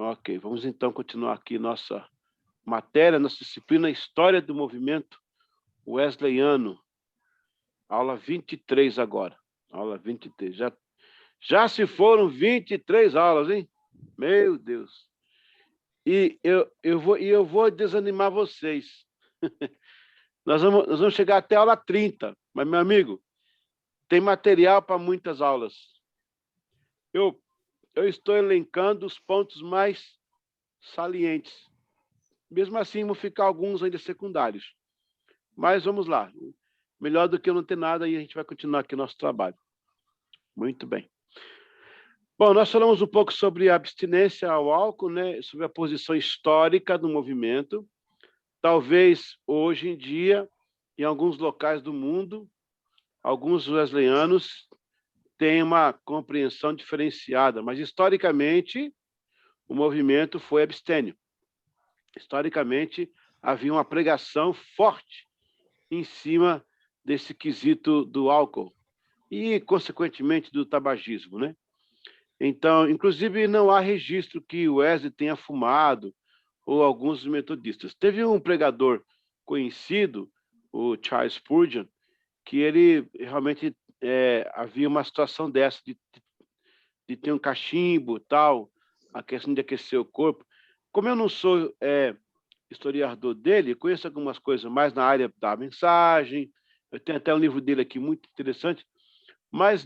Ok, vamos então continuar aqui nossa matéria, nossa disciplina História do Movimento Wesleyano. Aula 23 agora. Aula 23. Já se foram 23 aulas, hein? Meu Deus. E eu vou desanimar vocês. Nós vamos chegar até a aula 30. Mas, meu amigo, tem material para muitas aulas. Eu estou elencando os pontos mais salientes. Mesmo assim, vão ficar alguns ainda secundários. Mas vamos lá. Melhor do que eu não ter nada, e a gente vai continuar aqui o nosso trabalho. Muito bem. Bom, nós falamos um pouco sobre a abstinência ao álcool, né? Sobre a posição histórica do movimento. Talvez, hoje em dia, em alguns locais do mundo, alguns wesleyanos têm uma compreensão diferenciada, mas, historicamente, o movimento foi abstêmio. Historicamente, havia uma pregação forte em cima desse quesito do álcool e, consequentemente, do tabagismo, né? Então, inclusive, não há registro que o Wesley tenha fumado ou alguns metodistas. Teve um pregador conhecido, o Charles Spurgeon, que ele realmente havia uma situação dessa, de ter um cachimbo, tal, a questão de aquecer o corpo. Como eu não sou historiador dele, conheço algumas coisas mais na área da mensagem, eu tenho até um livro dele aqui muito interessante, mas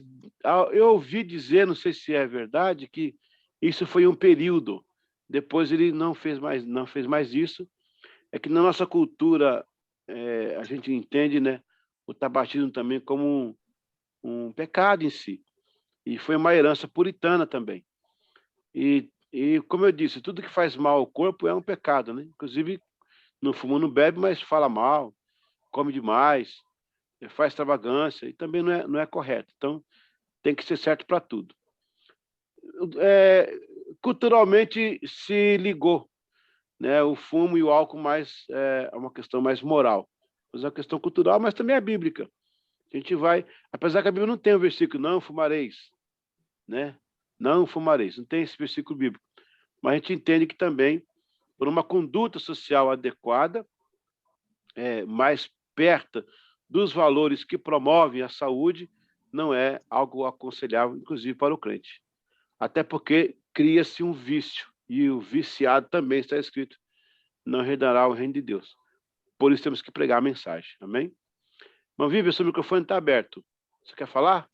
eu ouvi dizer, não sei se é verdade, que isso foi um período, depois ele não fez mais isso. É que na nossa cultura a gente entende, né, o tabagismo também como um pecado em si, e foi uma herança puritana também. E como eu disse, tudo que faz mal ao corpo é um pecado, né? Inclusive, não fuma, não bebe, mas fala mal, come demais, faz extravagância, e também não é correto. Então, tem que ser certo para tudo. Culturalmente se ligou, né? O fumo e o álcool mais é uma questão mais moral. Mas é uma questão cultural, mas também é bíblica. A gente vai, apesar que a Bíblia não tem o versículo não fumareis, né? Não fumareis, não tem esse versículo bíblico. Mas a gente entende que também, por uma conduta social adequada, mais perto dos valores que promovem a saúde, não é algo aconselhável, inclusive para o crente. Até porque cria-se um vício, e o viciado também está escrito, não herdará o reino de Deus. Por isso temos que pregar a mensagem, amém? Manvívia, seu microfone está aberto. Você quer falar?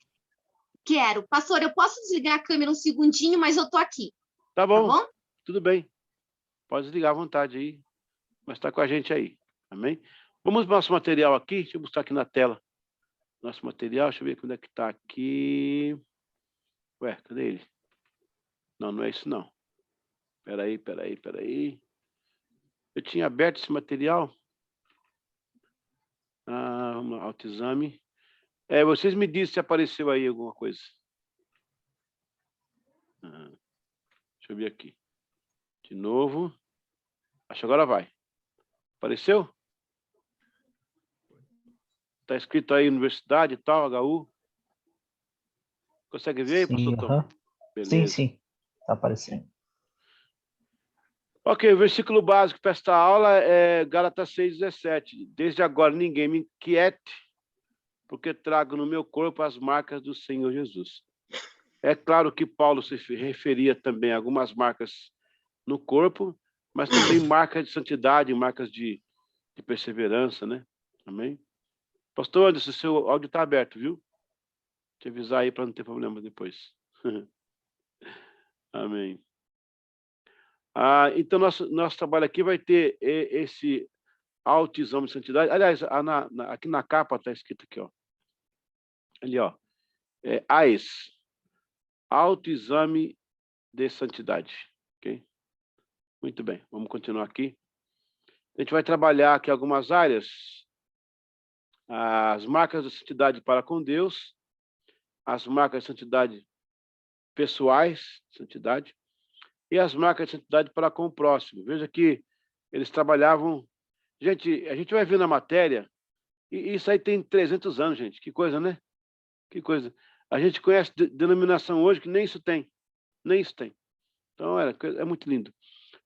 Quero. Pastor, eu posso desligar a câmera um segundinho, mas eu estou aqui. Tá bom? Tudo bem. Pode desligar à vontade aí, mas está com a gente aí, amém? Vamos para o nosso material aqui, deixa eu mostrar aqui na tela. Nosso material, deixa eu ver quando é que está aqui. Ué, cadê ele? Não é isso não. Peraí. Eu tinha aberto esse material. Vamos lá, autoexame. Vocês me dizem se apareceu aí alguma coisa. Deixa eu ver aqui. De novo. Acho que agora vai. Apareceu? Está escrito aí universidade e tal, HU. Consegue ver, sim, pastor Tom? Beleza. Sim. Está aparecendo. Ok, o versículo básico para esta aula é Gálatas 6,17. Desde agora ninguém me inquiete, porque trago no meu corpo as marcas do Senhor Jesus. É claro que Paulo se referia também a algumas marcas no corpo, mas também marcas de santidade, marcas de perseverança, né? Amém? Pastor Anderson, seu áudio está aberto, viu? Te avisar aí para não ter problema depois. Amém. Então, nosso trabalho aqui vai ter esse autoexame de santidade. Aliás, aqui na capa está escrito aqui, ó. Ali, ó. AES. Autoexame de santidade. Ok? Muito bem, vamos continuar aqui. A gente vai trabalhar aqui algumas áreas. As marcas de santidade para com Deus, as marcas de santidade pessoais, santidade, e as marcas de santidade para com o próximo. Veja que eles trabalhavam... Gente, a gente vai ver na matéria, e isso aí tem 300 anos, gente. Que coisa, né? Que coisa. A gente conhece denominação hoje que nem isso tem. Nem isso tem. Então, é muito lindo.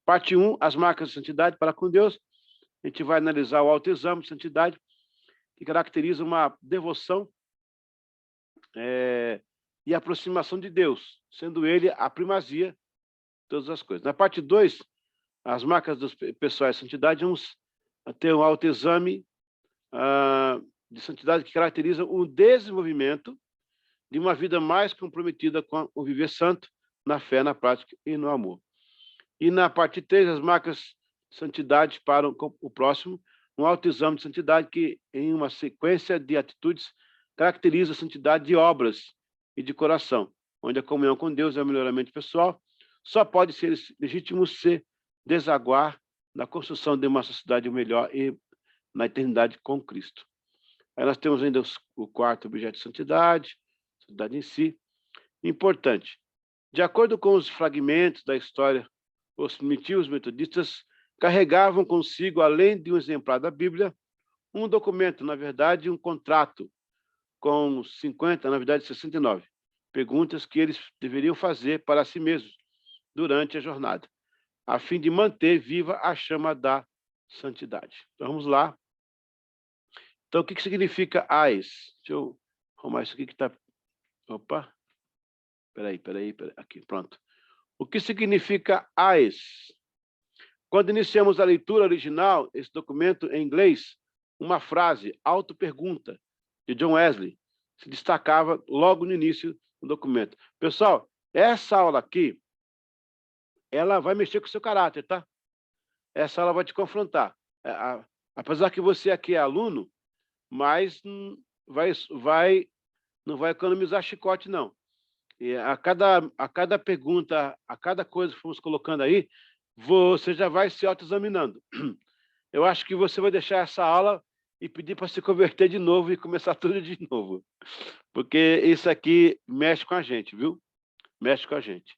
Parte 1, as marcas de santidade para com Deus. A gente vai analisar o autoexame de santidade, que caracteriza uma devoção e aproximação de Deus, sendo ele a primazia de todas as coisas. Na parte 2, as marcas dos pessoais de santidade, vamos ter um autoexame de santidade que caracteriza o desenvolvimento de uma vida mais comprometida com o viver santo, na fé, na prática e no amor. E na parte 3, as marcas de santidade para o próximo, um autoexame de santidade que, em uma sequência de atitudes, caracteriza a santidade de obras e de coração, onde a comunhão com Deus e o melhoramento pessoal só pode ser legítimo se desaguar na construção de uma sociedade melhor e na eternidade com Cristo. Aí nós temos ainda o quarto objeto de santidade em si. Importante. De acordo com os fragmentos da história, os primitivos metodistas carregavam consigo, além de um exemplar da Bíblia, um documento, na verdade, um contrato, com 50, na verdade 69, perguntas que eles deveriam fazer para si mesmos durante a jornada, a fim de manter viva a chama da santidade. Então, vamos lá. Então, o que significa AIS? Deixa eu arrumar isso aqui que está... Opa! Peraí. Aqui, pronto. O que significa AIS? Quando iniciamos a leitura original, esse documento em inglês, uma frase, auto-pergunta, de John Wesley, se destacava logo no início do documento. Pessoal, essa aula aqui, ela vai mexer com o seu caráter, tá? Essa aula vai te confrontar. Apesar que você aqui é aluno, mas não vai economizar chicote, não. E a cada pergunta, a cada coisa que fomos colocando aí, você já vai se autoexaminando. Eu acho que você vai deixar essa aula e pedir para se converter de novo e começar tudo de novo. Porque isso aqui mexe com a gente, viu? Mexe com a gente.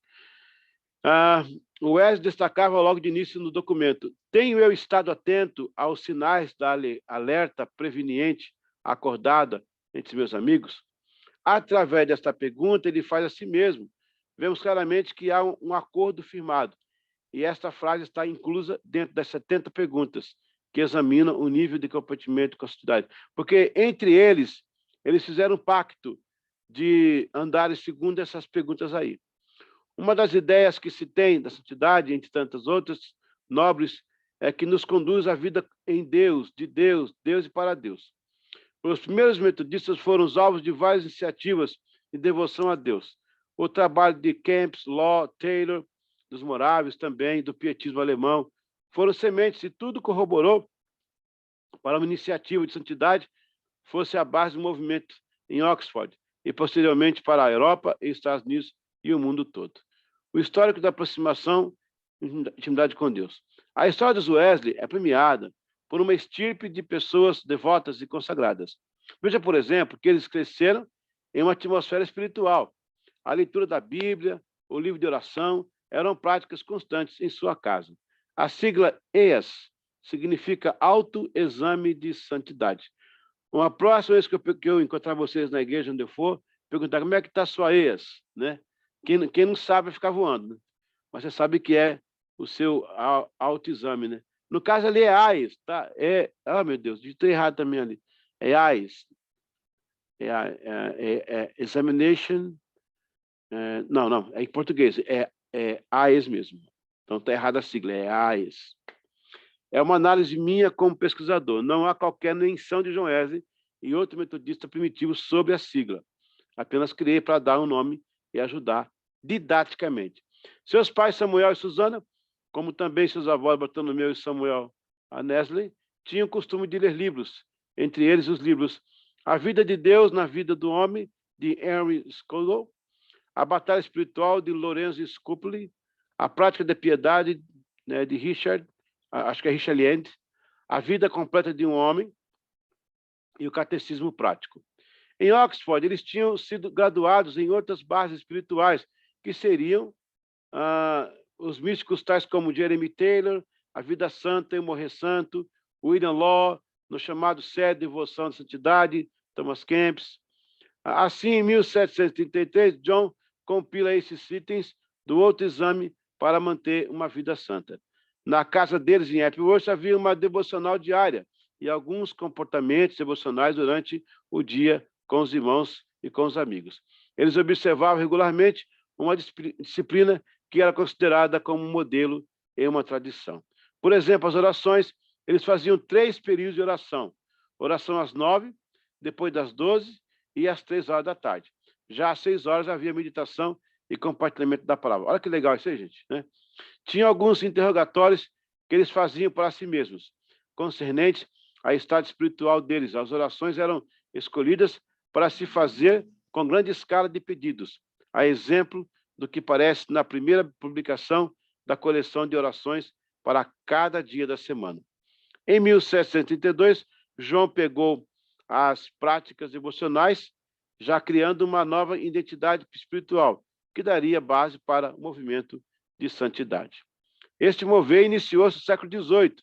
O Wesley destacava logo de início no documento: tenho eu estado atento aos sinais da alerta preveniente acordada entre meus amigos? Através desta pergunta, ele faz a si mesmo. Vemos claramente que há um acordo firmado. E esta frase está inclusa dentro das 70 perguntas que examinam o nível de comprometimento com a santidade. Porque, entre eles fizeram um pacto de andarem segundo essas perguntas aí. Uma das ideias que se tem da santidade, entre tantas outras nobres, é que nos conduz à vida em Deus, de Deus, Deus e para Deus. Os primeiros metodistas foram os alvos de várias iniciativas de devoção a Deus. O trabalho de Kempis, Law, Taylor, dos Moráveis também, do pietismo alemão, foram sementes e tudo corroborou para uma iniciativa de santidade fosse a base do movimento em Oxford e, posteriormente, para a Europa, e Estados Unidos e o mundo todo. O histórico da aproximação e intimidade com Deus. A história dos Wesley é premiada por uma estirpe de pessoas devotas e consagradas. Veja, por exemplo, que eles cresceram em uma atmosfera espiritual. A leitura da Bíblia, o livro de oração, eram práticas constantes em sua casa. A sigla EAS significa autoexame de santidade. Uma próxima vez que eu encontrar vocês na igreja onde eu for, perguntar como é que está a sua EAS, né? Quem não sabe vai ficar voando, né? Mas você sabe que é o seu autoexame, né? No caso ali é AIS, tá? Meu Deus, digitei errado também ali. É AIS. Examination. Não, é em português. É AIS mesmo. Então está errada a sigla, é AIS. É uma análise minha como pesquisador. Não há qualquer menção de John Wesley e outro metodista primitivo sobre a sigla. Apenas criei para dar um nome e ajudar didaticamente. Seus pais, Samuel e Susana, como também seus avós, Bartolomeu e Samuel Nesley, tinham o costume de ler livros, entre eles os livros A Vida de Deus na Vida do Homem, de Henry Scougal, A Batalha Espiritual, de Lorenzo Scupoli, A Prática da Piedade, né, de Richard Land, A Vida Completa de um Homem e o Catecismo Prático. Em Oxford, eles tinham sido graduados em outras bases espirituais, que seriam os místicos tais como Jeremy Taylor, A Vida Santa e o Morrer Santo, William Law, no chamado Sede de Devoção de Santidade, Thomas Kempis. Assim, em 1733, John compila esses itens do outro exame para manter uma vida santa. Na casa deles, em Epworth, havia uma devocional diária e alguns comportamentos devocionais durante o dia com os irmãos e com os amigos. Eles observavam regularmente uma disciplina que era considerada como um modelo em uma tradição. Por exemplo, as orações, eles faziam 3 períodos de oração. Oração às 9, depois das 12 e às 3 horas da tarde. Já às 6 horas havia meditação e compartilhamento da palavra. Olha que legal isso aí, gente, né? Tinha alguns interrogatórios que eles faziam para si mesmos, concernentes ao estado espiritual deles. As orações eram escolhidas para se fazer com grande escala de pedidos, a exemplo do que parece na primeira publicação da coleção de orações para cada dia da semana. Em 1732, João pegou as práticas devocionais, já criando uma nova identidade espiritual, que daria base para o movimento de santidade. Este mover iniciou-se no século XVIII,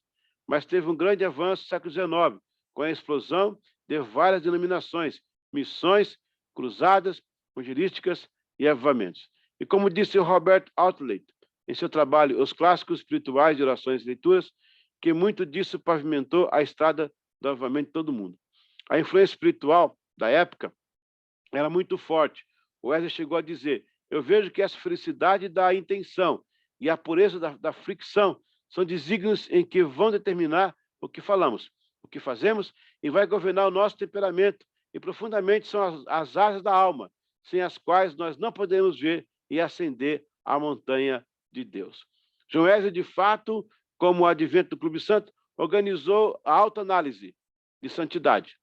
mas teve um grande avanço no século XIX, com a explosão de várias denominações, missões, cruzadas, evangelísticas e avivamentos. E como disse o Robert Outlet, em seu trabalho Os Clássicos Espirituais de Orações e Leituras, que muito disso pavimentou a estrada do avivamento de todo mundo. A influência espiritual da época era muito forte. O Wesley chegou a dizer: eu vejo que essa felicidade da intenção e a pureza da fricção são desígnios em que vão determinar o que falamos, o que fazemos, e vai governar o nosso temperamento, e profundamente são as asas da alma, sem as quais nós não podemos ver e ascender à montanha de Deus. João Wesley, de fato, como o advento do Clube Santo, organizou a autoanálise de santidade,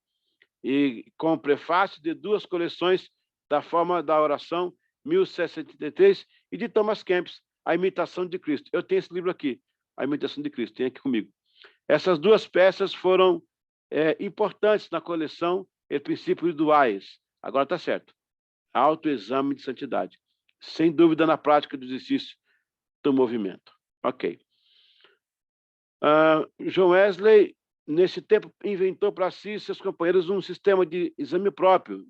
e com o prefácio de 2 coleções da Forma da Oração, 1773, e de Thomas Kempis, A Imitação de Cristo. Eu tenho esse livro aqui, A Imitação de Cristo, tem aqui comigo. Essas 2 peças foram importantes na coleção E Princípios Duais. Agora está certo. Autoexame de santidade. Sem dúvida, na prática do exercício do movimento. Ok. John Wesley, nesse tempo, inventou para si e seus companheiros um sistema de exame próprio,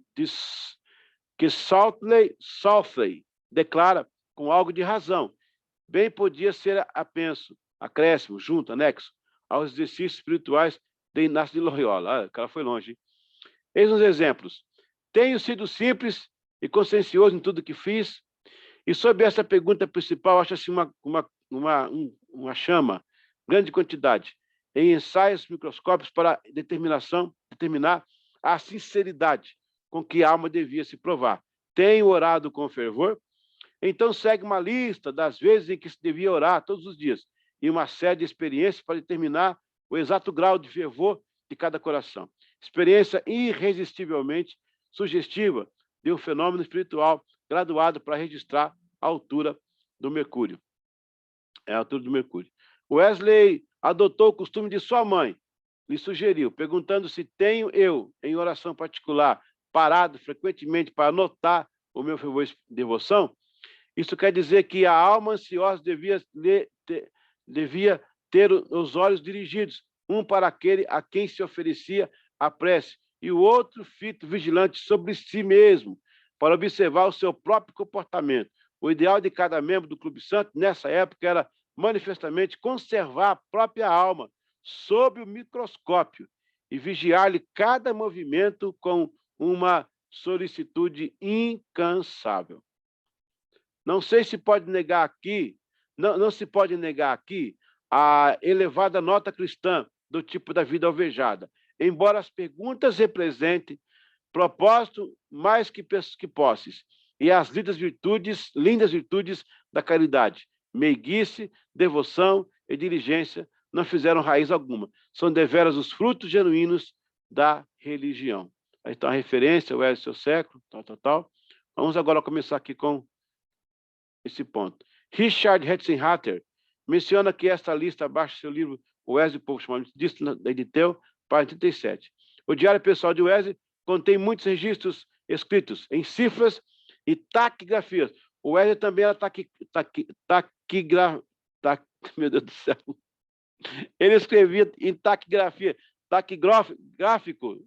que Southey declara com algo de razão. Bem podia ser apenso, acréscimo, junto, anexo, aos exercícios espirituais de Inácio de Loyola. O cara foi longe. Eis uns exemplos. Tenho sido simples e consciencioso em tudo que fiz, e sobre essa pergunta principal, acha-se uma chama, grande quantidade, em ensaios microscópicos para determinar a sinceridade com que a alma devia se provar. Tenho orado com fervor, então segue uma lista das vezes em que se devia orar todos os dias, e uma série de experiências para determinar o exato grau de fervor de cada coração. Experiência irresistivelmente sugestiva de um fenômeno espiritual graduado para registrar a altura do Mercúrio. É a altura do Mercúrio. Wesley adotou o costume de sua mãe, lhe sugeriu, perguntando se tenho eu, em oração particular, parado frequentemente para anotar o meu fervor de devoção. Isso quer dizer que a alma ansiosa devia ter os olhos dirigidos, um para aquele a quem se oferecia a prece, e o outro fito vigilante sobre si mesmo, para observar o seu próprio comportamento. O ideal de cada membro do Clube Santo, nessa época, era manifestamente conservar a própria alma sob o microscópio e vigiar-lhe cada movimento com uma solicitude incansável. Não sei se pode negar aqui, não se pode negar aqui a elevada nota cristã do tipo da vida alvejada, embora as perguntas representem propósito mais que posses, e as lindas virtudes da caridade, meiguice, devoção e diligência não fizeram raiz alguma. São deveras os frutos genuínos da religião. Aí está a referência, o seu século, tal. Vamos agora começar aqui com esse ponto. Richard Hetzenhatter menciona que esta lista abaixo do seu livro Wesley, pouco chamado disso, da Editel, página 37. O Diário Pessoal de Wesley contém muitos registros escritos em cifras e taquigrafias. O Wesley também era meu Deus do céu. Ele escrevia em taquigrafia, taquigráfico,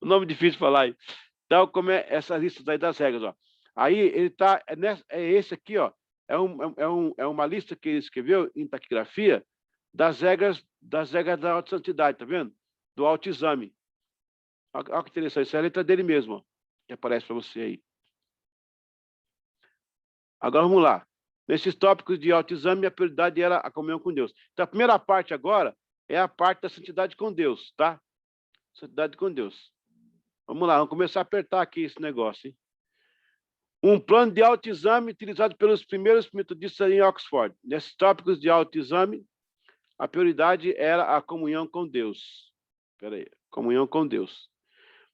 o nome difícil de falar aí. Então, como é essas listas aí das regras, ó. Aí ele está, é esse aqui, ó, é uma lista que ele escreveu em taquigrafia das regras da autossantidade, tá vendo? Do autoexame. Olha que interessante, essa é a letra dele mesmo, ó, que aparece para você aí. Agora vamos lá. Nesses tópicos de autoexame, a prioridade era a comunhão com Deus. Então, a primeira parte agora é a parte da santidade com Deus, tá? Santidade com Deus. Vamos lá, vamos começar a apertar aqui esse negócio, hein? Um plano de autoexame utilizado pelos primeiros metodistas em Oxford. Nesses tópicos de autoexame, a prioridade era a comunhão com Deus. Espera aí, comunhão com Deus.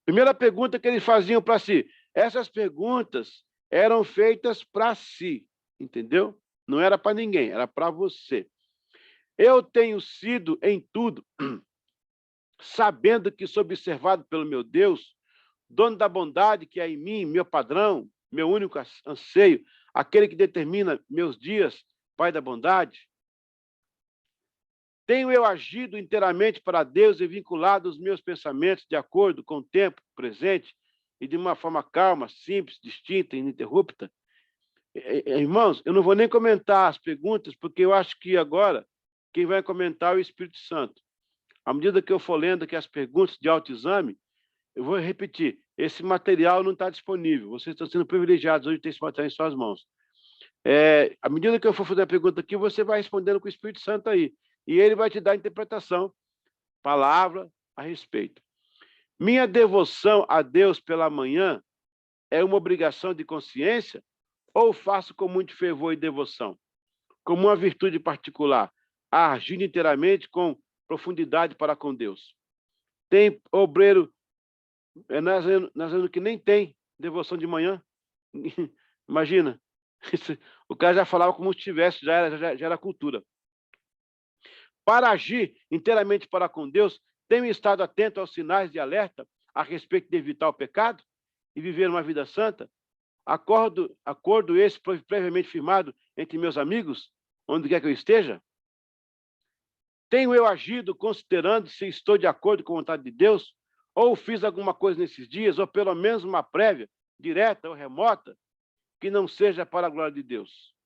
Primeira pergunta que eles faziam para si. Essas perguntas eram feitas para si, entendeu? Não era para ninguém, era para você. Eu tenho sido em tudo, sabendo que sou observado pelo meu Deus, dono da bondade que é em mim, meu padrão, meu único anseio, aquele que determina meus dias, Pai da bondade. Tenho eu agido inteiramente para Deus e vinculado os meus pensamentos de acordo com o tempo presente e de uma forma calma, simples, distinta e ininterrupta? Irmãos, eu não vou nem comentar as perguntas, porque eu acho que agora quem vai comentar é o Espírito Santo. À medida que eu for lendo aqui as perguntas de autoexame, eu vou repetir, esse material não está disponível, vocês estão sendo privilegiados hoje de ter esse material em suas mãos. À medida que eu for fazer a pergunta aqui, você vai respondendo com o Espírito Santo aí, e ele vai te dar a interpretação, palavra a respeito. Minha devoção a Deus pela manhã é uma obrigação de consciência ou faço com muito fervor e devoção? Como uma virtude particular, agindo inteiramente com profundidade para com Deus. Tem obreiro nazareno que nem tem devoção de manhã. Imagina. O cara já falava como se tivesse, já era cultura. Para agir inteiramente para com Deus, tenho estado atento aos sinais de alerta a respeito de evitar o pecado e viver uma vida santa? Acordo esse previamente firmado entre meus amigos, onde quer que eu esteja? Tenho eu agido considerando se estou de acordo com a vontade de Deus? Ou fiz alguma coisa nesses dias, ou pelo menos uma prévia, direta ou remota, que não seja para a glória de Deus?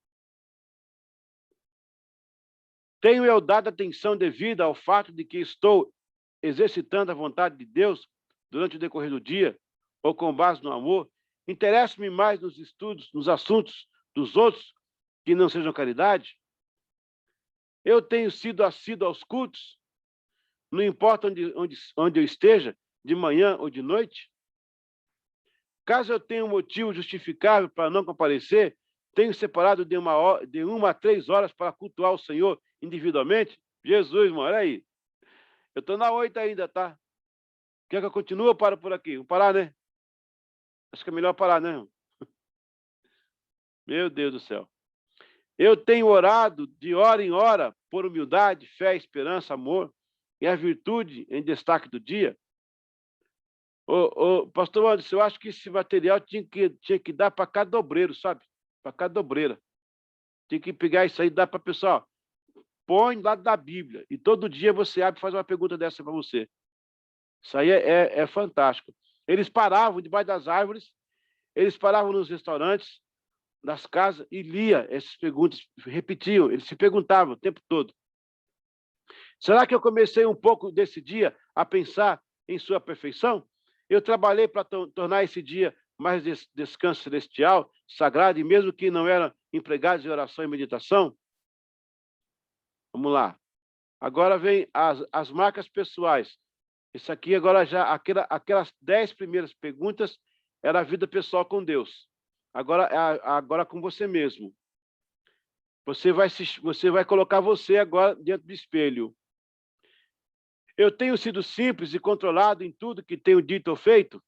Tenho eu dado atenção devida ao fato de que estou exercitando a vontade de Deus durante o decorrer do dia, ou com base no amor? Interesso-me mais nos estudos, nos assuntos dos outros que não sejam caridade? Eu tenho sido assíduo aos cultos, não importa onde eu esteja, de manhã ou de noite? Caso eu tenha um motivo justificável para não comparecer, tenho separado de 1 a 3 horas para cultuar o Senhor individualmente? Jesus, mano, olha aí. Eu estou na 8 ainda, tá? Quer que eu continue ou paro por aqui? Vou parar, né? Acho que é melhor parar, né? Meu Deus do céu. Eu tenho orado de hora em hora por humildade, fé, esperança, amor e a virtude em destaque do dia. Pastor Anderson, eu acho que esse material tinha que dar para cada obreiro, sabe? Para cada obreira. Tinha que pegar isso aí e dar para o pessoal. Põe do lado da Bíblia. E todo dia você abre e faz uma pergunta dessa para você. Isso aí é fantástico. Eles paravam debaixo das árvores, eles paravam nos restaurantes, nas casas, e lia essas perguntas, repetiam, eles se perguntavam o tempo todo. Será que eu comecei um pouco desse dia a pensar em sua perfeição? Eu trabalhei para tornar esse dia mais descanso celestial, sagrado, e mesmo que não eram empregados em oração e meditação? Vamos lá. Agora vem as marcas pessoais. Isso aqui agora já, aquelas 10 primeiras perguntas era a vida pessoal com Deus. Agora com você mesmo. Você vai colocar você agora dentro do espelho. Eu tenho sido simples e controlado em tudo que tenho dito ou feito?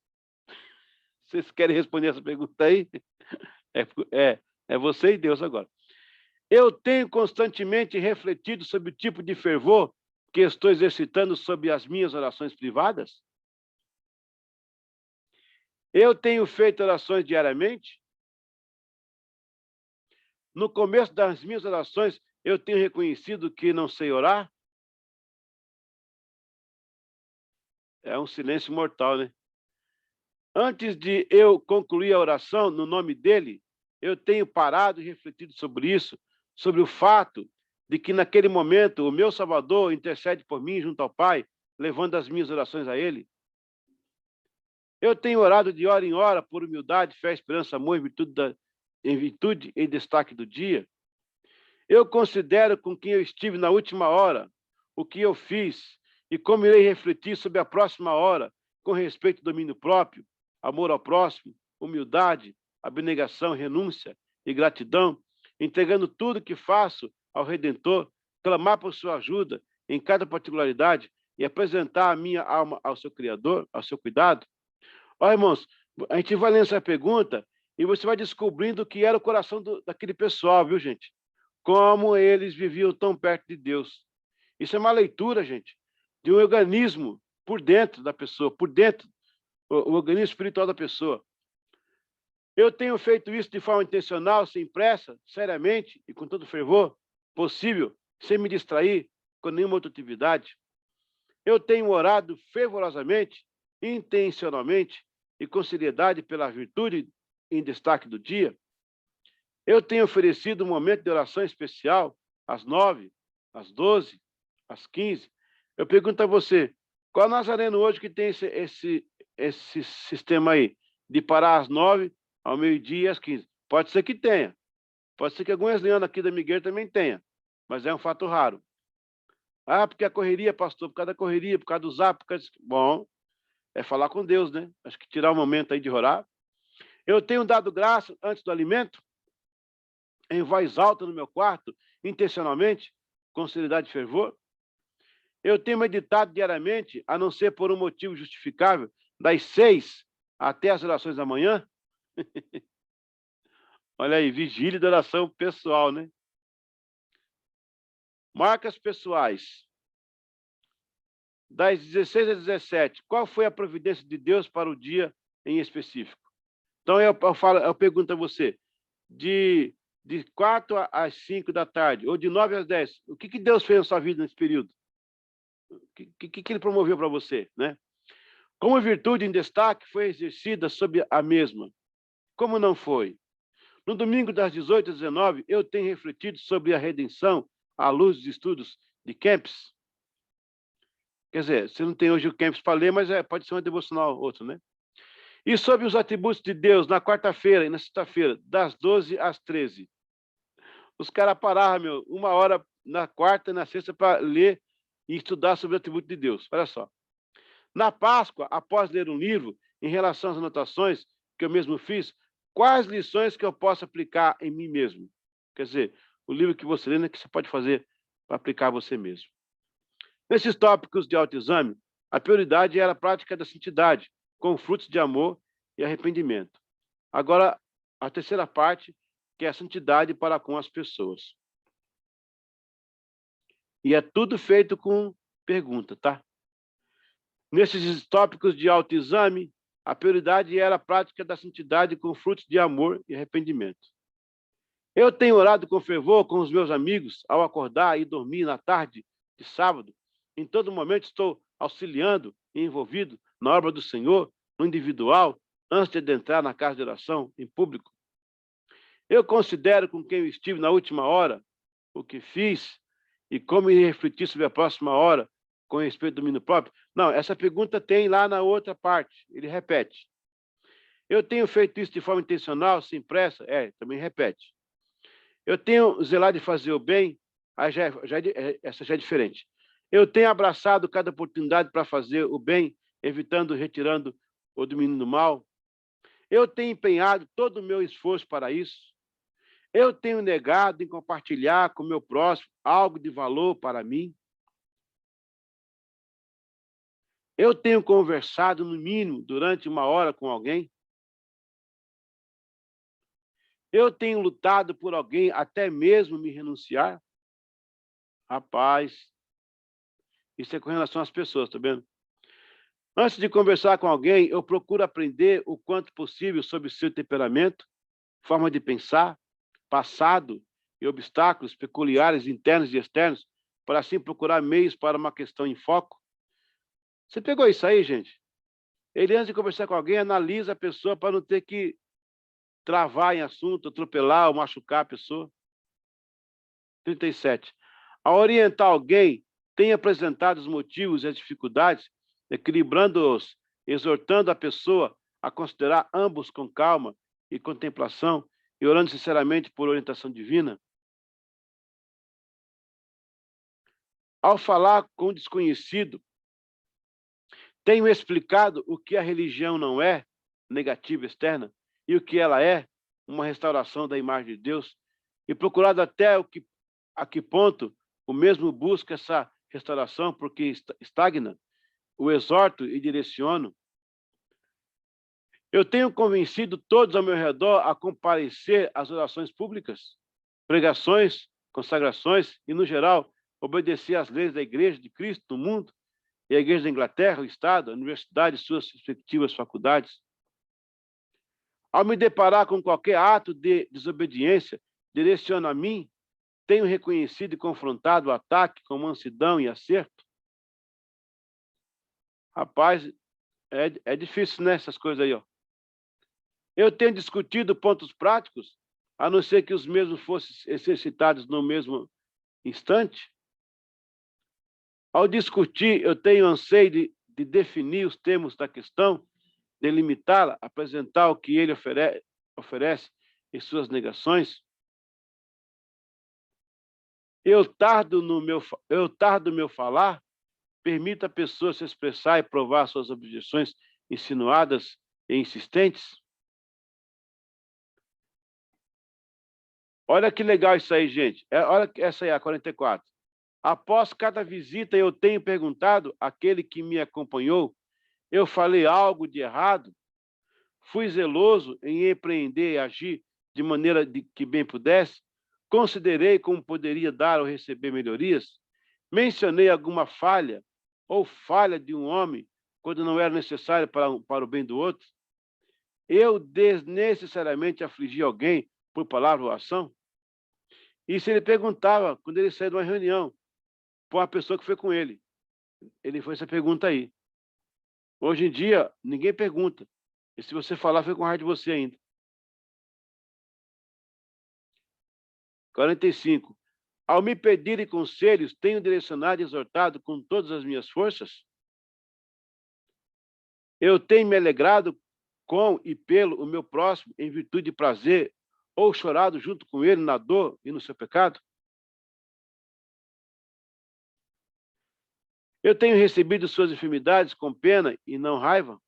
Vocês querem responder essa pergunta aí? É você e Deus agora. Eu tenho constantemente refletido sobre o tipo de fervor que estou exercitando sobre as minhas orações privadas? Eu tenho feito orações diariamente? No começo das minhas orações, eu tenho reconhecido que não sei orar? É um silêncio mortal, né? Antes de eu concluir a oração no nome dele, eu tenho parado e refletido sobre isso, sobre o fato de que naquele momento o meu Salvador intercede por mim junto ao Pai, levando as minhas orações a Ele. Eu tenho orado de hora em hora por humildade, fé, esperança, amor, em virtude e destaque do dia. Eu considero com quem eu estive na última hora, o que eu fiz e como irei refletir sobre a próxima hora, com respeito ao domínio próprio, amor ao próximo, humildade, abnegação, renúncia e gratidão, entregando tudo que faço ao Redentor, clamar por sua ajuda em cada particularidade e apresentar a minha alma ao seu Criador, ao seu cuidado. Ó, irmãos, a gente vai lendo essa pergunta e você vai descobrindo o que era o coração daquele pessoal, viu, gente? Como eles viviam tão perto de Deus. Isso é uma leitura, gente, de um organismo por dentro da pessoa, por dentro, o organismo espiritual da pessoa. Eu tenho feito isso de forma intencional, sem pressa, seriamente e com todo fervor possível, sem me distrair com nenhuma outra atividade. Eu tenho orado fervorosamente, intencionalmente e com seriedade pela virtude em destaque do dia. Eu tenho oferecido um momento de oração especial às 9, às 12, às 15. Eu pergunto a você, qual nazareno hoje que tem esse sistema aí, de parar às 9, ao meio-dia e às 15? Pode ser que tenha. Pode ser que algum wesleyano aqui da Miguel também tenha, mas é um fato raro. Ah, porque a correria, pastor, por causa da correria, por causa do zap, por causa... Bom, é falar com Deus, né? Acho que tirar um momento aí de orar. Eu tenho dado graça antes do alimento, em voz alta no meu quarto, intencionalmente, com seriedade e fervor. Eu tenho meditado diariamente, a não ser por um motivo justificável, das 6 até as orações da manhã. Olha aí, vigília de oração pessoal, né? Marcas pessoais. Das 16 às 17, qual foi a providência de Deus para o dia em específico? Então, eu pergunto a você, de 4 às 5 da tarde, ou de 9 às 10, o que Deus fez na sua vida nesse período? O que Ele promoveu para você, né? Como virtude em destaque foi exercida sobre a mesma? Como não foi? No domingo das 18 às 19, eu tenho refletido sobre a redenção à luz dos estudos de Kempis. Quer dizer, você não tem hoje o Kempis para ler, mas pode ser uma devocional outra, né? E sobre os atributos de Deus na quarta-feira e na sexta-feira, das 12 às 13. Os caras paravam, 1 hora na quarta e na sexta para ler e estudar sobre o atributo de Deus. Olha só. Na Páscoa, após ler um livro, em relação às anotações que eu mesmo fiz, quais lições que eu posso aplicar em mim mesmo? Quer dizer, o livro que você lê, né, que você pode fazer para aplicar você mesmo. Nesses tópicos de autoexame, a prioridade era a prática da santidade, com frutos de amor e arrependimento. Agora, a terceira parte, que é a santidade para com as pessoas. E é tudo feito com pergunta, tá? Nesses tópicos de autoexame, a prioridade era a prática da santidade com frutos de amor e arrependimento. Eu tenho orado com fervor com os meus amigos ao acordar e dormir na tarde de sábado. Em todo momento estou auxiliando e envolvido na obra do Senhor, no individual, antes de adentrar na casa de oração, em público. Eu considero com quem eu estive na última hora, o que fiz e como irei refletir sobre a próxima hora, com respeito ao domínio próprio. Não, essa pergunta tem lá na outra parte, ele repete. Eu tenho feito isso de forma intencional, sem pressa? Também repete. Eu tenho zelado de fazer o bem? Essa já é diferente. Eu tenho abraçado cada oportunidade para fazer o bem, evitando, retirando o domínio do mal? Eu tenho empenhado todo o meu esforço para isso? Eu tenho negado em compartilhar com o meu próximo algo de valor para mim? Eu tenho conversado, no mínimo, durante 1 hora com alguém? Eu tenho lutado por alguém até mesmo me renunciar? Rapaz, isso é com relação às pessoas, tá vendo? Antes de conversar com alguém, eu procuro aprender o quanto possível sobre seu temperamento, forma de pensar, passado e obstáculos peculiares internos e externos, para assim procurar meios para uma questão em foco. Você pegou isso aí, gente? Ele, antes de conversar com alguém, analisa a pessoa para não ter que travar em assunto, atropelar ou machucar a pessoa. 37. Ao orientar alguém, tem apresentado os motivos e as dificuldades, equilibrando-os, exortando a pessoa a considerar ambos com calma e contemplação e orando sinceramente por orientação divina. Ao falar com o desconhecido, tenho explicado o que a religião não é, negativa externa, e o que ela é, uma restauração da imagem de Deus, e procurado até a que ponto o mesmo busca essa restauração, porque estagna, o exorto e direciono. Eu tenho convencido todos ao meu redor a comparecer às orações públicas, pregações, consagrações e, no geral, obedecer às leis da Igreja de Cristo no mundo, e a Igreja da Inglaterra, o Estado, a Universidade e suas respectivas faculdades. Ao me deparar com qualquer ato de desobediência, direciona a mim, tenho reconhecido e confrontado o ataque com mansidão e acerto. Rapaz, é difícil, né, essas coisas aí, ó. Eu tenho discutido pontos práticos, a não ser que os mesmos fossem exercitados no mesmo instante. Ao discutir, eu tenho anseio de definir os termos da questão, delimitá-la, apresentar o que ele oferece em suas negações. Eu tardo no meu falar, permito a pessoa se expressar e provar suas objeções insinuadas e insistentes. Olha que legal isso aí, gente. Olha essa aí, a 44. Após cada visita, eu tenho perguntado àquele que me acompanhou, eu falei algo de errado? Fui zeloso em empreender e agir de maneira que bem pudesse? Considerei como poderia dar ou receber melhorias? Mencionei alguma falha ou falha de um homem quando não era necessário para o bem do outro? Eu desnecessariamente afligi alguém por palavra ou ação? Isso ele perguntava quando ele saiu de uma reunião para uma pessoa que foi com ele. Ele fez essa pergunta aí. Hoje em dia, ninguém pergunta. E se você falar, foi com raiva de você ainda. 45. Ao me pedirem conselhos, tenho direcionado e exortado com todas as minhas forças? Eu tenho me alegrado com e pelo o meu próximo em virtude de prazer, ou chorado junto com ele na dor e no seu pecado? Eu tenho recebido suas enfermidades com pena e não raiva?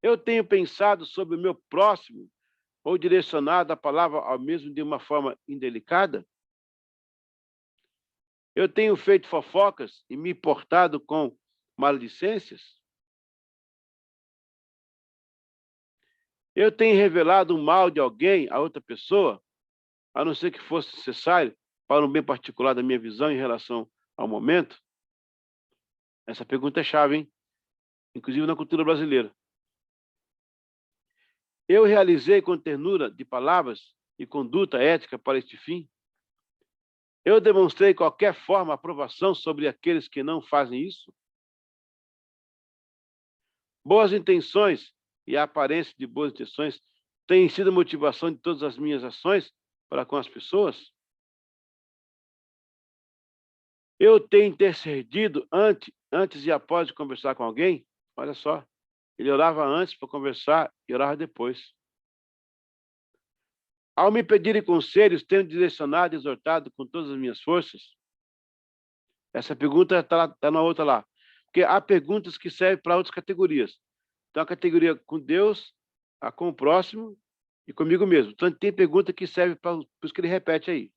Eu tenho pensado sobre o meu próximo ou direcionado a palavra ao mesmo de uma forma indelicada? Eu tenho feito fofocas e me portado com maledicências? Eu tenho revelado o mal de alguém a outra pessoa, a não ser que fosse necessário para um bem particular da minha visão em relação ao momento? Essa pergunta é chave, hein? Inclusive na cultura brasileira. Eu realizei com ternura de palavras e conduta ética para este fim? Eu demonstrei qualquer forma aprovação sobre aqueles que não fazem isso? Boas intenções e a aparência de boas intenções têm sido a motivação de todas as minhas ações para com as pessoas? Eu tenho intercedido antes e após de conversar com alguém? Olha só, ele orava antes para conversar e orava depois. Ao me pedirem conselhos, tenho direcionado e exortado com todas as minhas forças? Essa pergunta está na outra lá. Porque há perguntas que servem para outras categorias. Então, a categoria com Deus, a com o próximo e comigo mesmo. Então, tem pergunta que serve para os que ele repete aí.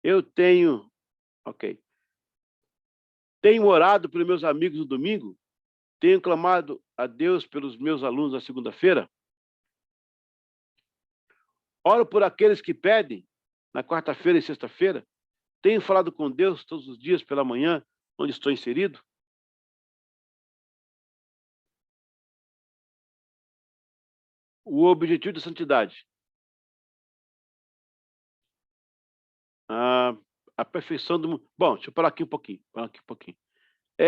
Eu tenho... Ok. Tenho orado pelos meus amigos no domingo? Tenho clamado a Deus pelos meus alunos na segunda-feira? Oro por aqueles que pedem na quarta-feira e sexta-feira? Tenho falado com Deus todos os dias pela manhã, onde estou inserido? O objetivo da santidade. A perfeição do mundo. Bom, deixa eu falar aqui um pouquinho.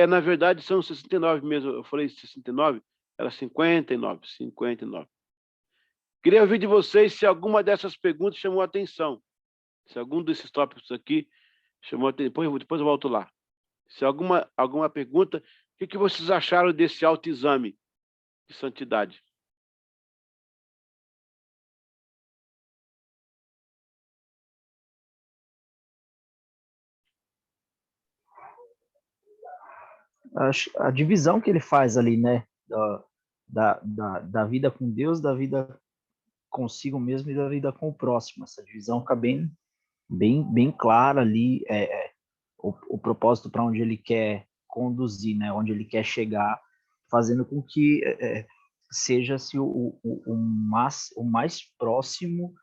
Na verdade, são 69 mesmo. Eu falei 69. Era 59, 59. Queria ouvir de vocês se alguma dessas perguntas chamou a atenção. Se algum desses tópicos aqui chamou a atenção. Depois eu volto lá. Se alguma pergunta, o que vocês acharam desse autoexame de santidade? A divisão que ele faz ali, né, da vida com Deus, da vida consigo mesmo e da vida com o próximo. Essa divisão fica bem clara ali, o propósito para onde ele quer conduzir, né, onde ele quer chegar, fazendo com que seja-se o mais próximo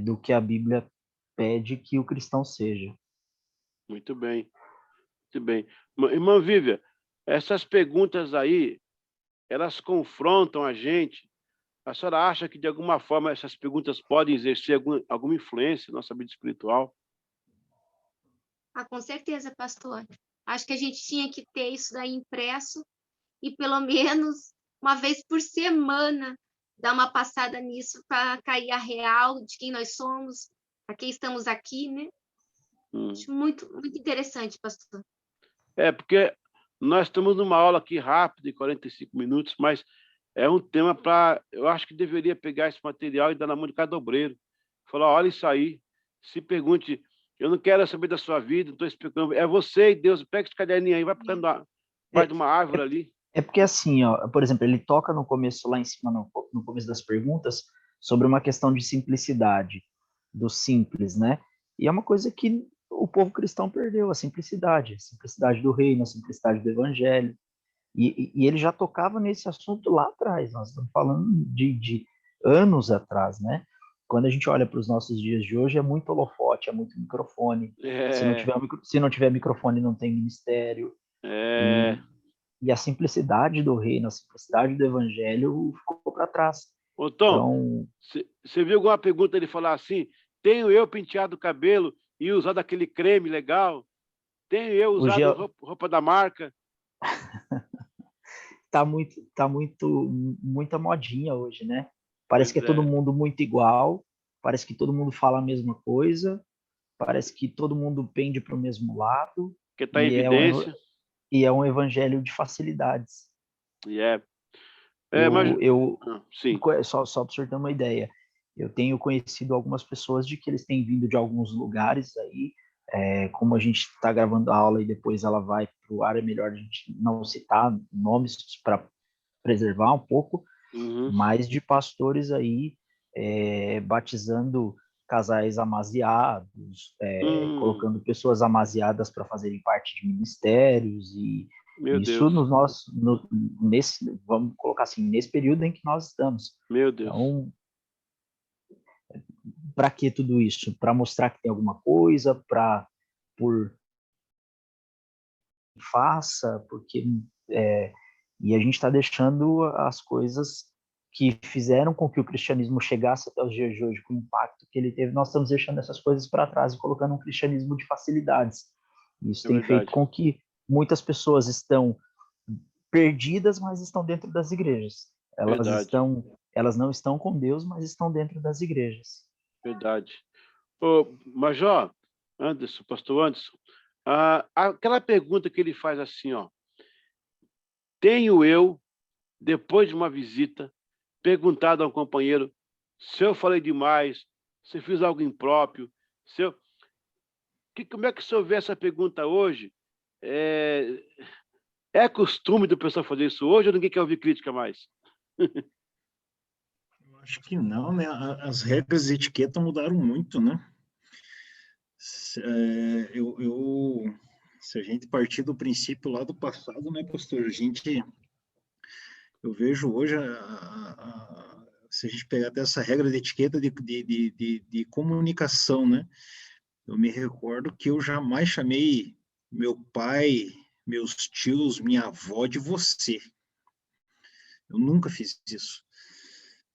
do que a Bíblia pede que o cristão seja. Muito bem, muito bem. Irmã Vívia, essas perguntas aí, elas confrontam a gente. A senhora acha que, de alguma forma, essas perguntas podem exercer alguma influência na nossa vida espiritual? Ah, com certeza, pastor. Acho que a gente tinha que ter isso daí impresso e pelo menos uma vez por semana dar uma passada nisso para cair a real de quem nós somos, para quem estamos aqui, né? Acho muito, muito interessante, pastor. Porque nós estamos numa aula aqui rápida, de 45 minutos, mas é um tema para... Eu acho que deveria pegar esse material e dar na mão de cada obreiro. Falar, olha isso aí, se pergunte, eu não quero saber da sua vida, não estou explicando, é você e Deus, pega esse caderninho aí, vai ficando parte de uma árvore ali. Porque assim, ó, por exemplo, ele toca no começo, lá em cima, no começo das perguntas, sobre uma questão de simplicidade, do simples, né? E é uma coisa que o povo cristão perdeu, a simplicidade do reino, a simplicidade do evangelho. E ele já tocava nesse assunto lá atrás, nós estamos falando de anos atrás, né? Quando a gente olha para os nossos dias de hoje, é muito holofote, é muito microfone. Se não tiver microfone, não tem ministério. E a simplicidade do reino, a simplicidade do evangelho ficou para trás. Ô, Tom, você viu alguma pergunta ele falar assim, tenho eu penteado o cabelo e usado aquele creme legal? Tenho eu usado roupa da marca? Tá muita modinha hoje, né? Parece que é todo mundo muito igual, parece que todo mundo fala a mesma coisa, parece que todo mundo pende para o mesmo lado. Que está em evidência. E é um evangelho de facilidades. Sim. Só para o senhor ter uma ideia, eu tenho conhecido algumas pessoas de que eles têm vindo de alguns lugares aí, como a gente está gravando a aula e depois ela vai para o ar, é melhor a gente não citar nomes para preservar um pouco, mas de pastores aí batizando casais amasiados, colocando pessoas amasiadas para fazerem parte de ministérios, e isso vamos colocar assim, nesse período em que nós estamos. Meu Deus. Então, para que tudo isso? Para mostrar que tem alguma coisa, e a gente está deixando as coisas que fizeram com que o cristianismo chegasse até os dias de hoje, com o impacto que ele teve, nós estamos deixando essas coisas para trás e colocando um cristianismo de facilidades. Isso tem feito com que muitas pessoas estão perdidas, mas estão dentro das igrejas. Elas não estão com Deus, mas estão dentro das igrejas. Verdade. Major Anderson, pastor Anderson, aquela pergunta que ele faz assim, ó, tenho eu, depois de uma visita, perguntado a um companheiro se eu falei demais, se eu fiz algo impróprio, como é que o senhor vê essa pergunta hoje? É costume do pessoal fazer isso hoje ou ninguém quer ouvir crítica mais? Eu acho que não, né? As regras de etiqueta mudaram muito, né? Se a gente partir do princípio lá do passado, né, pastor? Eu vejo hoje, se a gente pegar até essa regra de etiqueta de comunicação, né? Eu me recordo que eu jamais chamei meu pai, meus tios, minha avó de você. Eu nunca fiz isso,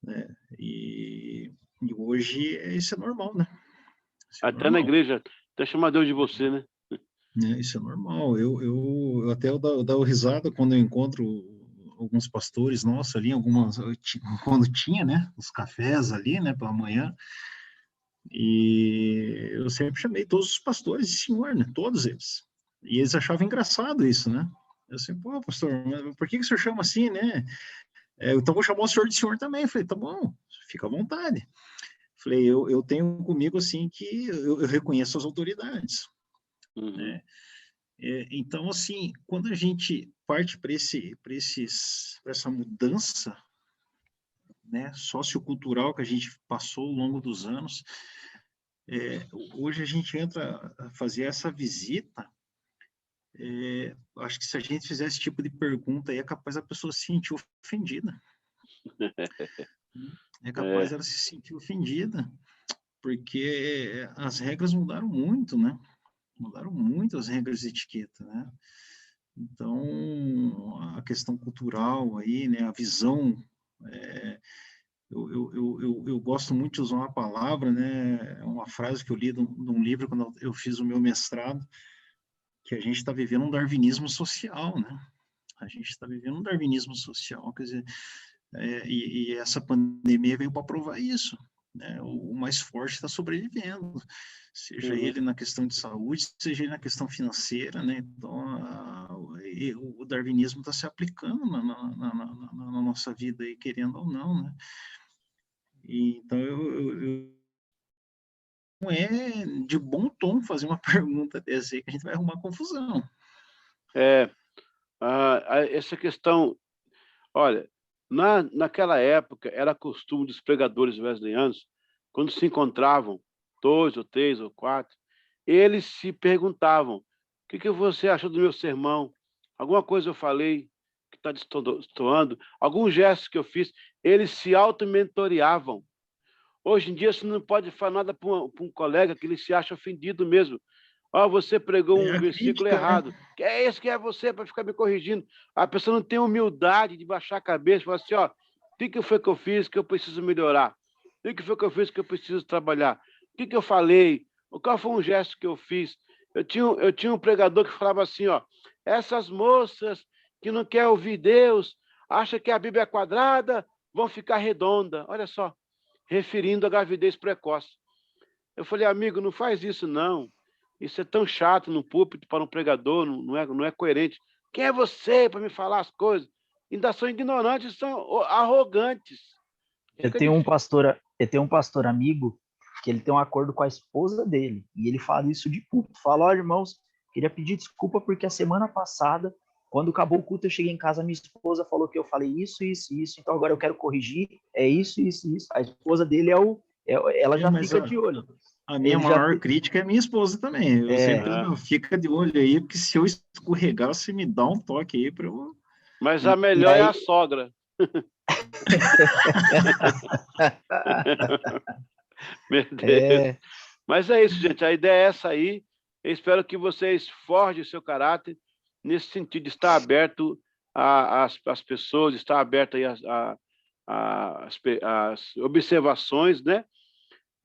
né? E hoje isso é normal, né? Até na igreja, até chamar Deus de você, né? Isso é normal. Eu até dou risada quando eu encontro alguns pastores nossos ali, quando tinha, né, os cafés ali, né, pela manhã, e eu sempre chamei todos os pastores de senhor, né, todos eles. E eles achavam engraçado isso, né? Eu sempre, pô, pastor, mas por que o senhor chama assim, né? Então vou chamar o senhor de senhor também. Eu falei, tá bom, fica à vontade. Falei, eu tenho comigo assim que eu reconheço as autoridades. Uhum. Né? Então, assim, quando a gente parte para essa mudança, né, sociocultural que a gente passou ao longo dos anos, hoje a gente entra a fazer essa visita. Acho que se a gente fizer esse tipo de pergunta aí, é capaz a pessoa se sentir ofendida. É capaz ela se sentir ofendida, porque as regras mudaram muito, né? Mudaram muito as regras de etiqueta, né? Então, a questão cultural aí, né? A visão, eu gosto muito de usar uma palavra, né? Uma frase que eu li num livro quando eu fiz o meu mestrado, que a gente está vivendo um darwinismo social, né? A gente está vivendo um darwinismo social, quer dizer, e essa pandemia veio para provar isso, né? O mais forte está sobrevivendo, seja ele na questão de saúde, seja ele na questão financeira, né? Então, o darwinismo está se aplicando na nossa vida, aí, querendo ou não, né? Então, não é de bom tom fazer uma pergunta dessa aí, que a gente vai arrumar confusão. Essa questão, olha, naquela época era costume dos pregadores wesleyanos, quando se encontravam 2 ou 3 ou 4, eles se perguntavam: o que você achou do meu sermão? Alguma coisa eu falei que está destoando? Algum gesto que eu fiz? Eles se auto-mentoreavam. Hoje em dia, você não pode falar nada para um colega que ele se acha ofendido mesmo. Você pregou um A versículo crítica, errado. né? Que é esse que é você para ficar me corrigindo? A pessoa não tem humildade de baixar a cabeça e falar assim, o que foi que eu fiz que eu preciso melhorar? O que foi que eu fiz que eu preciso trabalhar? O que eu falei? Qual foi um gesto que eu fiz? Eu tinha um pregador que falava assim, essas moças que não querem ouvir Deus, acham que a Bíblia é quadrada, vão ficar redonda. Olha só, referindo à gravidez precoce. Eu falei, amigo, não faz isso, não. Isso é tão chato no púlpito para um pregador, não é coerente. Quem é você para me falar as coisas? Ainda são ignorantes, são arrogantes. Eu tenho um pastor amigo que ele tem um acordo com a esposa dele, e ele fala isso de púlpito. Fala, irmãos, queria pedir desculpa porque a semana passada, quando acabou o culto, eu cheguei em casa, minha esposa falou que eu falei isso, isso, isso, então agora eu quero corrigir, é isso, isso, isso. A esposa dele ela já Mas fica de olho. a minha maior crítica é a minha esposa também. Eu sempre fica de olho aí, porque se eu escorregar, você me dá um toque aí para eu... Mas a melhor é a sogra. Meu Deus. Mas é isso, gente. A ideia é essa aí. Eu espero que vocês forjem o seu caráter nesse sentido de estar aberto às pessoas, estar aberto aí às observações, né?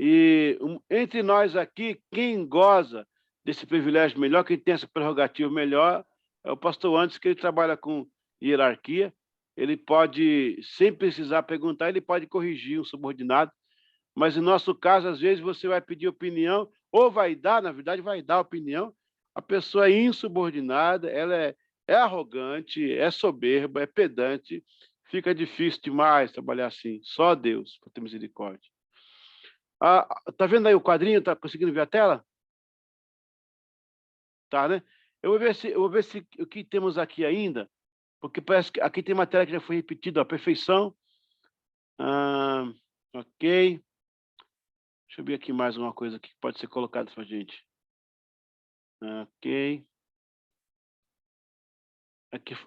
E entre nós aqui, quem goza desse privilégio melhor, quem tem essa prerrogativa melhor, é o pastor Anderson, que ele trabalha com hierarquia. Ele pode, sem precisar perguntar, ele pode corrigir um subordinado. Mas, no nosso caso, às vezes você vai pedir opinião, ou vai dar, na verdade, vai dar opinião. A pessoa é insubordinada, ela é arrogante, é soberba, é pedante. Fica difícil demais trabalhar assim. Só Deus, para ter misericórdia. Tá vendo aí o quadrinho? Tá conseguindo ver a tela? Tá, né? Eu vou ver se o que temos aqui ainda, porque parece que aqui tem matéria que já foi repetida, a perfeição. Ok. Deixa eu ver aqui mais uma coisa que pode ser colocada para a gente. Ok.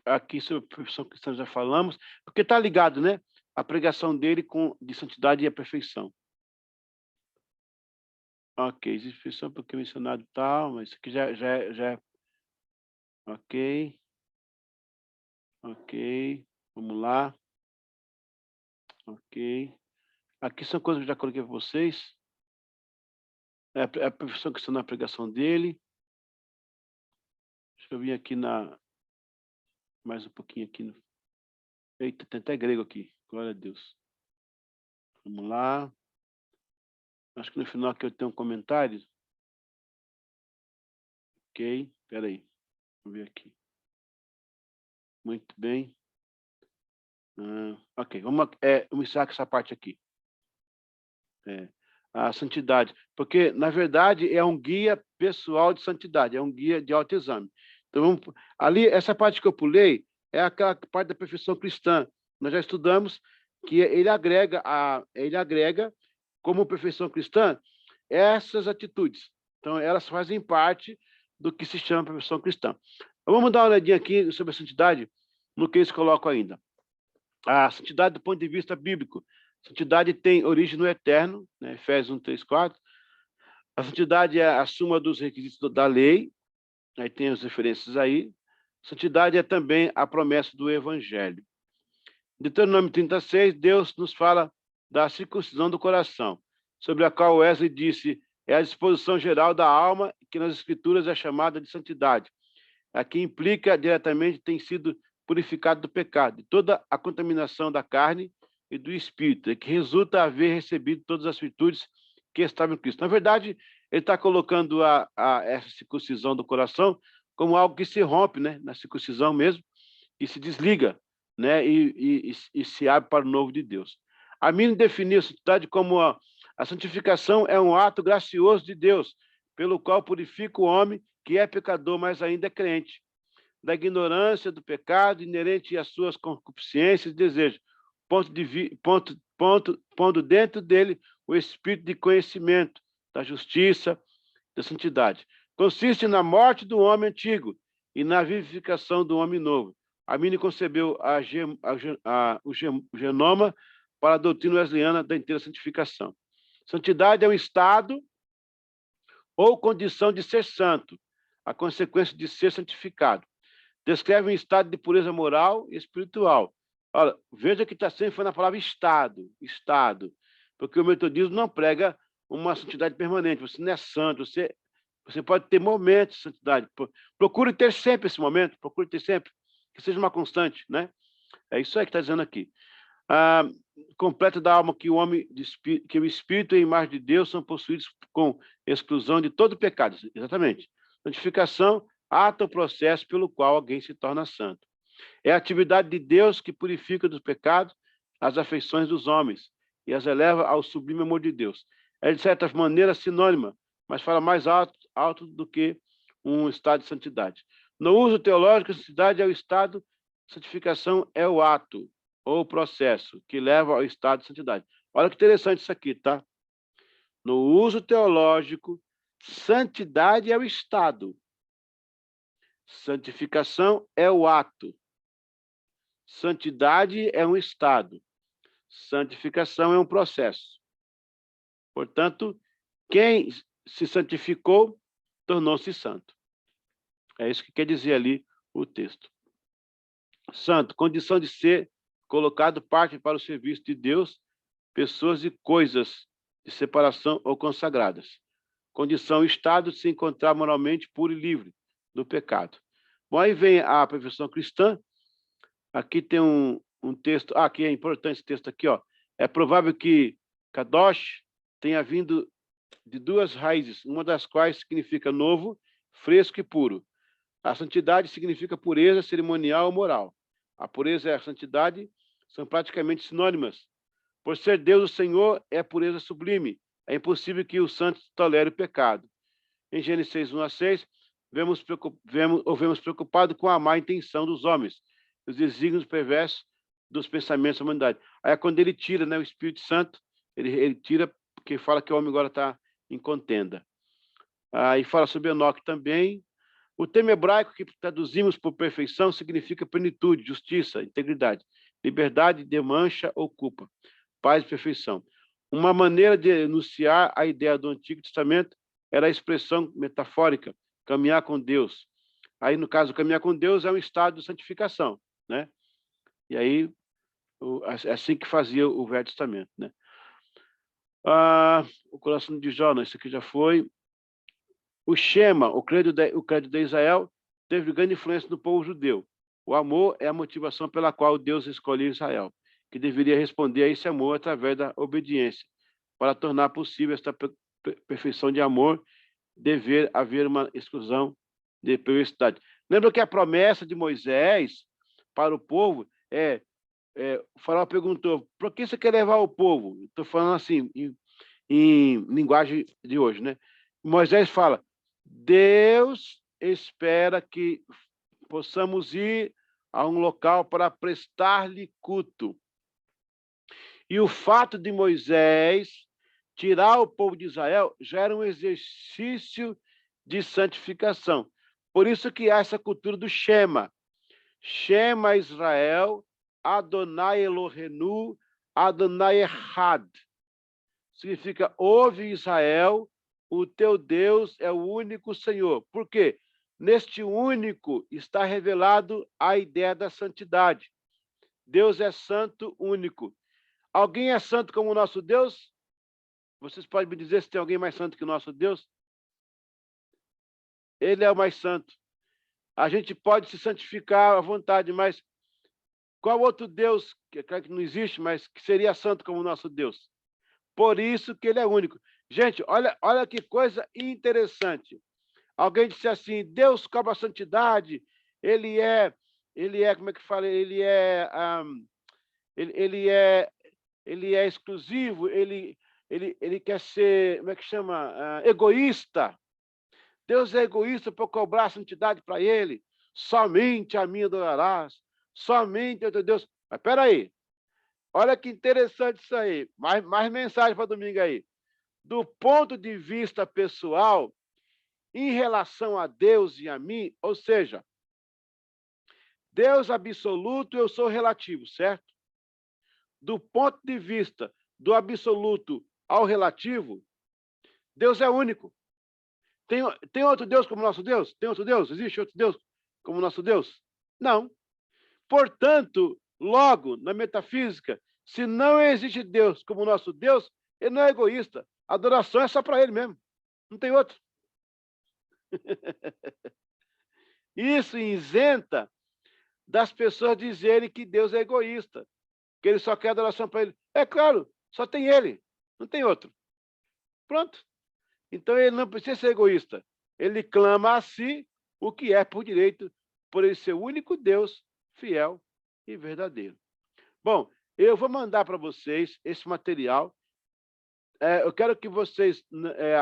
Aqui sobre a perfeição cristã já falamos, porque está ligado, né? A pregação dele de santidade e a perfeição. Ok, existe perfeição porque mencionado tal, mas isso aqui já é... Ok. Ok. Vamos lá. Ok. Aqui são coisas que eu já coloquei para vocês. É a perfeição cristã na pregação dele. Deixa eu vir aqui mais um pouquinho aqui. Eita, tem até grego aqui. Glória a Deus. Vamos lá. Acho que no final aqui eu tenho um comentário. Ok, espera aí. Vamos ver aqui. Muito bem. Ok, vamos encerrar com essa parte aqui. A santidade. Porque, na verdade, é um guia pessoal de santidade, é um guia de autoexame. Então, ali, essa parte que eu pulei é aquela parte da perfeição cristã. Nós já estudamos que ele agrega, como perfeição cristã, essas atitudes. Então, elas fazem parte do que se chama perfeição cristã. Vamos dar uma olhadinha aqui sobre a santidade, no que eles colocam ainda. A santidade do ponto de vista bíblico. A santidade tem origem no eterno, né? Efésios 1, 3, 4. A santidade é a suma dos requisitos da lei, aí tem as referências aí. A santidade é também a promessa do evangelho. Em Deuteronômio 36, Deus nos fala da circuncisão do coração, sobre a qual Wesley disse, é a disposição geral da alma, que nas escrituras é chamada de santidade. Aqui implica diretamente tem sido purificado do pecado, de toda a contaminação da carne e do espírito, que resulta haver recebido todas as virtudes que estavam em Cristo. Na verdade, ele está colocando essa circuncisão do coração como algo que se rompe, né? Na circuncisão mesmo, e se desliga, né? E se abre para o novo de Deus. A mim definiu a santidade como a santificação é um ato gracioso de Deus, pelo qual purifica o homem que é pecador, mas ainda é crente, da ignorância do pecado inerente às suas concupiscências e desejos, pondo dentro dele o espírito de conhecimento, da justiça, da santidade. Consiste na morte do homem antigo e na vivificação do homem novo. Armínio concebeu o genoma para a doutrina wesleyana da inteira santificação. Santidade é um estado ou condição de ser santo, a consequência de ser santificado. Descreve um estado de pureza moral e espiritual. Olha, veja que está sempre falando a palavra estado, porque o metodismo não prega uma santidade permanente, você não é santo, você pode ter momentos de santidade. Procure ter sempre esse momento, procure ter sempre, que seja uma constante, né? É isso aí que está dizendo aqui. Completa da alma que que o espírito e a imagem de Deus são possuídos com exclusão de todo pecado. Exatamente. Santificação, ato ou processo pelo qual alguém se torna santo. É a atividade de Deus que purifica dos pecados as afeições dos homens e as eleva ao sublime amor de Deus. É, de certa maneira, sinônima, mas fala mais alto do que um estado de santidade. No uso teológico, a santidade é o estado, santificação é o ato ou o processo que leva ao estado de santidade. Olha que interessante isso aqui, tá? No uso teológico, santidade é o estado, santificação é o ato. Santidade é um estado, santificação é um processo. Portanto, quem se santificou, tornou-se santo. É isso que quer dizer ali o texto. Santo, condição de ser colocado parte para o serviço de Deus, pessoas e coisas de separação ou consagradas. Condição, estado de se encontrar moralmente puro e livre do pecado. Bom, aí vem a perfeição cristã. Aqui tem um texto, aqui é importante esse texto aqui, ó. É provável que Kadosh tenha vindo de duas raízes, uma das quais significa novo, fresco e puro. A santidade significa pureza cerimonial ou moral. A pureza e a santidade são praticamente sinônimas. Por ser Deus o Senhor, é pureza sublime. É impossível que o santo tolere o pecado. Em Gênesis 6, 1 a 6, vemos preocupado com a má intenção dos homens, os desígnios perversos dos pensamentos da humanidade. Aí é quando ele tira, né, o Espírito Santo, ele tira, porque fala que o homem agora está em contenda. Aí fala sobre Enoque também. O termo hebraico que traduzimos por perfeição significa plenitude, justiça, integridade, liberdade de mancha ou culpa, paz e perfeição. Uma maneira de enunciar a ideia do Antigo Testamento era a expressão metafórica, caminhar com Deus. Aí, no caso, caminhar com Deus é um estado de santificação, né? E aí, é assim que fazia o Velho Testamento, né? O coração de Jó, isso aqui já foi. O Shema, o credo de Israel, teve grande influência no povo judeu. O amor é a motivação pela qual Deus escolheu Israel, que deveria responder a esse amor através da obediência. Para tornar possível esta perfeição de amor, dever haver uma exclusão de perversidade. Lembra que a promessa de Moisés para o povo o faraó perguntou, por que você quer levar o povo? Estou falando assim, em linguagem de hoje, né? Moisés fala, Deus espera que possamos ir a um local para prestar-lhe culto. E o fato de Moisés tirar o povo de Israel já era um exercício de santificação. Por isso que há essa cultura do Shema. Shema Israel, Adonai Elohenu, Adonai Echad. Significa, ouve Israel, o teu Deus é o único Senhor. Por quê? Neste único está revelado a ideia da santidade. Deus é santo, único. Alguém é santo como o nosso Deus? Vocês podem me dizer se tem alguém mais santo que o nosso Deus? Ele é o mais santo. A gente pode se santificar à vontade, mas qual outro Deus, que é claro que não existe, mas que seria santo como o nosso Deus? Por isso que ele é único. Gente, olha que coisa interessante. Alguém disse assim, Deus cobra a santidade, ele é, como é que fala? Ele é exclusivo, ele quer ser, como é que chama? Egoísta. Deus é egoísta por cobrar a santidade para ele. Somente a mim adorarás. Somente o teu Deus. Mas espera aí. Olha que interessante isso aí. Mais mensagem para domingo aí. Do ponto de vista pessoal, em relação a Deus e a mim, ou seja, Deus absoluto, eu sou relativo, certo? Do ponto de vista do absoluto ao relativo, Deus é único. Tem outro Deus como nosso Deus? Tem outro Deus? Existe outro Deus como nosso Deus? Não. Portanto, logo, na metafísica, se não existe Deus como nosso Deus, ele não é egoísta. A adoração é só para ele mesmo. Não tem outro. Isso isenta das pessoas dizerem que Deus é egoísta, que ele só quer adoração para ele. É claro, só tem ele, não tem outro. Pronto. Então ele não precisa ser egoísta. Ele clama a si o que é por direito, por ele ser o único Deus fiel e verdadeiro. Bom, eu vou mandar para vocês esse material. Eu quero que vocês,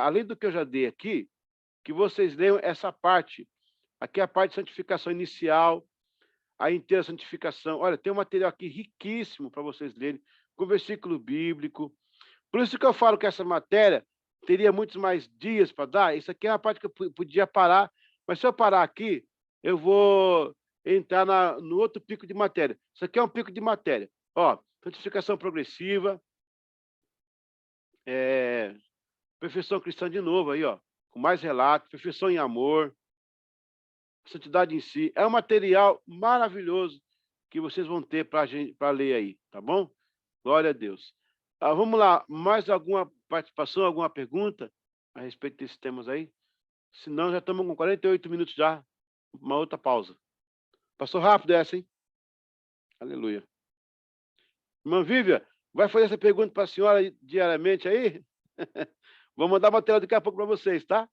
além do que eu já dei aqui, que vocês leiam essa parte. Aqui é a parte de santificação inicial, a inteira santificação. Olha, tem um material aqui riquíssimo para vocês lerem, com versículo bíblico. Por isso que eu falo que essa matéria teria muitos mais dias para dar. Isso aqui é uma parte que eu podia parar, mas se eu parar aqui, eu vou entrar no outro pico de matéria. Isso aqui é um pico de matéria. Ó, santificação progressiva, perfeição cristã de novo aí, ó, com mais relatos, perfeição em amor, santidade em si. É um material maravilhoso que vocês vão ter para ler aí, tá bom? Glória a Deus. Vamos lá, mais alguma participação, alguma pergunta a respeito desses temas aí? Senão já estamos com 48 minutos já, uma outra pausa. Passou rápido essa, hein? Aleluia. Irmã Vívia, vai fazer essa pergunta para a senhora diariamente aí? Vou mandar material daqui a pouco para vocês, tá?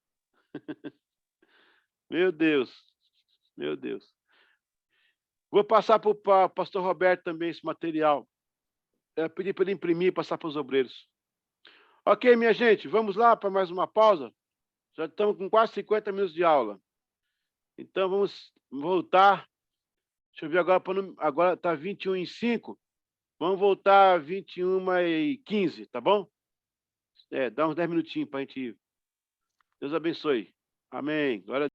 Meu Deus. Meu Deus. Vou passar para o pastor Roberto também esse material. Eu pedi para ele imprimir e passar para os obreiros. Ok, minha gente, vamos lá para mais uma pausa. Já estamos com quase 50 minutos de aula. Então, vamos voltar. Deixa eu ver agora está 21h05. Vamos voltar a 21h15, tá bom? Dá uns 10 minutinhos para a gente ir. Deus abençoe. Amém. Glória a Deus.